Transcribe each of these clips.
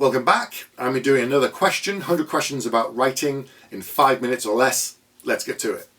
Welcome back. I'm doing another question, 100 questions about writing in 5 minutes or less. Let's get to it.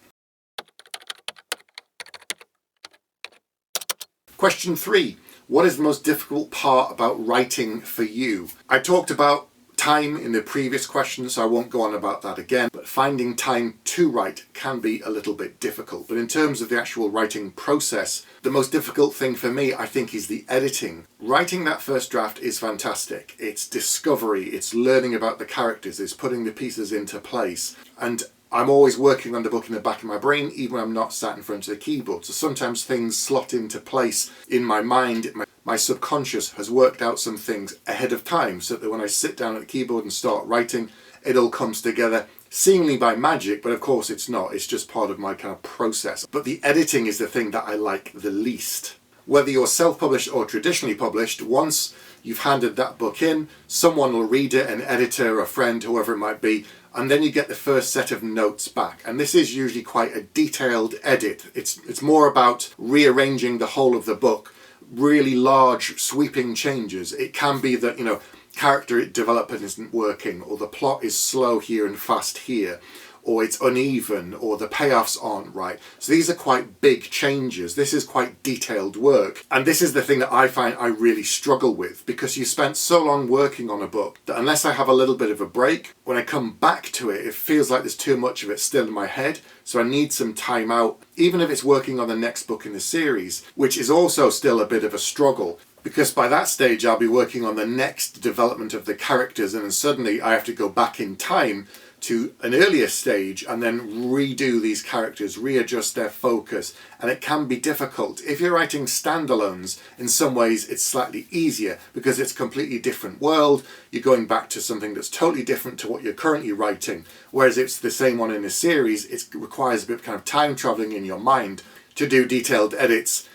Question 3. What is the most difficult part about writing for you? I talked about time in the previous question, so I won't go on about that again, but finding time to write can be a little bit difficult. But in terms of the actual writing process, the most difficult thing for me, I think, is the editing. Writing that first draft is fantastic. It's discovery, it's learning about the characters, it's putting the pieces into place. And I'm always working on the book in the back of my brain, even when I'm not sat in front of the keyboard. So sometimes things slot into place in my mind. My subconscious has worked out some things ahead of time so that when I sit down at the keyboard and start writing, it all comes together seemingly by magic, but of course it's not. It's just part of my kind of process. But the editing is the thing that I like the least. Whether you're self-published or traditionally published, once you've handed that book in, someone will read it, an editor, a friend, whoever it might be, and then you get the first set of notes back. And this is usually quite a detailed edit. It's more about rearranging the whole of the book, really large sweeping changes. It can be that, character development isn't working, or the plot is slow here and fast here, or it's uneven, or the payoffs aren't right. So these are quite big changes. This is quite detailed work. And this is the thing that I find I really struggle with, because you spent so long working on a book that unless I have a little bit of a break, when I come back to it, it feels like there's too much of it still in my head. So I need some time out, even if it's working on the next book in the series, which is also still a bit of a struggle. Because by that stage I'll be working on the next development of the characters, and then suddenly I have to go back in time to an earlier stage and then redo these characters, readjust their focus, and it can be difficult. If you're writing standalones, in some ways it's slightly easier because it's a completely different world. You're going back to something that's totally different to what you're currently writing, whereas if it's the same one in a series, it requires a bit of kind of time traveling in your mind. To do detailed edits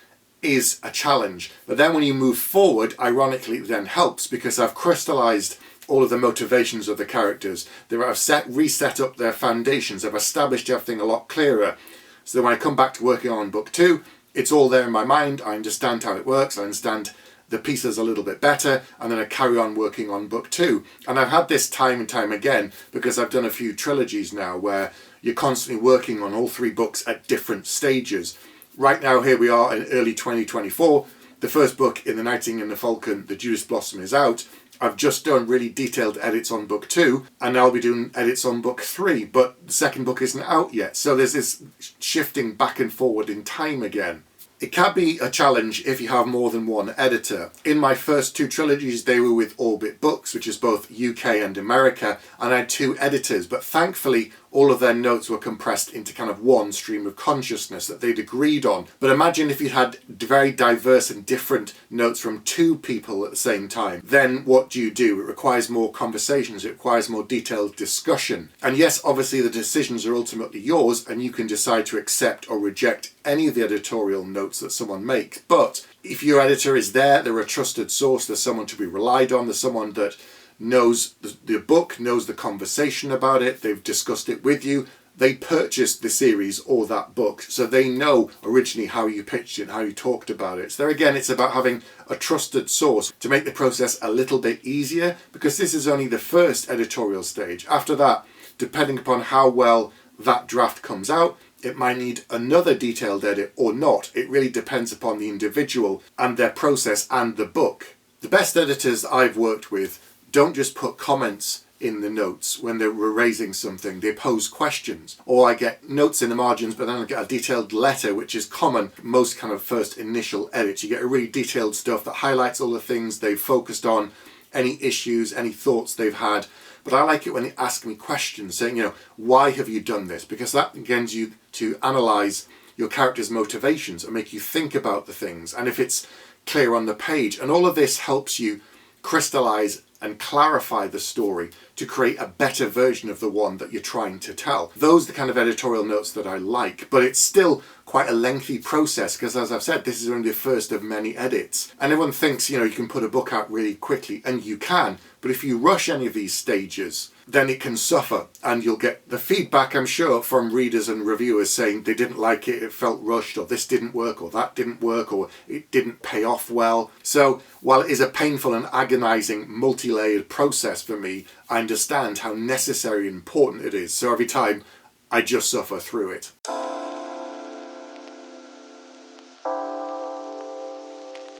is a challenge. But then when you move forward, ironically it then helps, because I've crystallized all of the motivations of the characters. I've reset up their foundations. I've established everything a lot clearer. So that when I come back to working on book 2, it's all there in my mind. I understand how it works. I understand the pieces a little bit better, and then I carry on working on book 2. And I've had this time and time again because I've done a few trilogies now where you're constantly working on all 3 books at different stages. Right now, here we are in early 2024. The first book in The Nightingale and the Falcon, The Judas Blossom, is out. I've just done really detailed edits on book 2, and now I'll be doing edits on book 3, but the second book isn't out yet. So there's this shifting back and forward in time again. It can be a challenge if you have more than one editor. In my first 2 trilogies, they were with Orbit Books, which is both UK and America, and I had 2 editors, but thankfully all of their notes were compressed into kind of one stream of consciousness that they'd agreed on. But imagine if you had very diverse and different notes from 2 people at the same time. Then what do? It requires more conversations, it requires more detailed discussion. And yes, obviously the decisions are ultimately yours, and you can decide to accept or reject any of the editorial notes that someone makes. But if your editor is there, they're a trusted source, there's someone to be relied on, there's someone that knows the book, knows the conversation about it, they've discussed it with you, they purchased the series or that book, so they know originally how you pitched it, how you talked about it. So there again, it's about having a trusted source to make the process a little bit easier, because this is only the first editorial stage. After that, depending upon how well that draft comes out, it might need another detailed edit or not. It really depends upon the individual and their process and the book. The best editors I've worked with don't just put comments in the notes when they're erasing something, they pose questions. Or I get notes in the margins, but then I get a detailed letter, which is common most kind of first initial edits. You get a really detailed stuff that highlights all the things they've focused on, any issues, any thoughts they've had. But I like it when they ask me questions, saying, why have you done this? Because that begins you to analyse your character's motivations and make you think about the things. And if it's clear on the page, and all of this helps you crystallise and clarify the story to create a better version of the one that you're trying to tell. Those are the kind of editorial notes that I like, but it's still quite a lengthy process because, as I've said, this is only the first of many edits. And everyone thinks, you can put a book out really quickly, and you can, but if you rush any of these stages, then it can suffer, and you'll get the feedback, I'm sure, from readers and reviewers saying they didn't like it, it felt rushed, or this didn't work, or that didn't work, or it didn't pay off well. So while it is a painful and agonising multi-layered process for me, I understand how necessary and important it is. So every time I just suffer through it.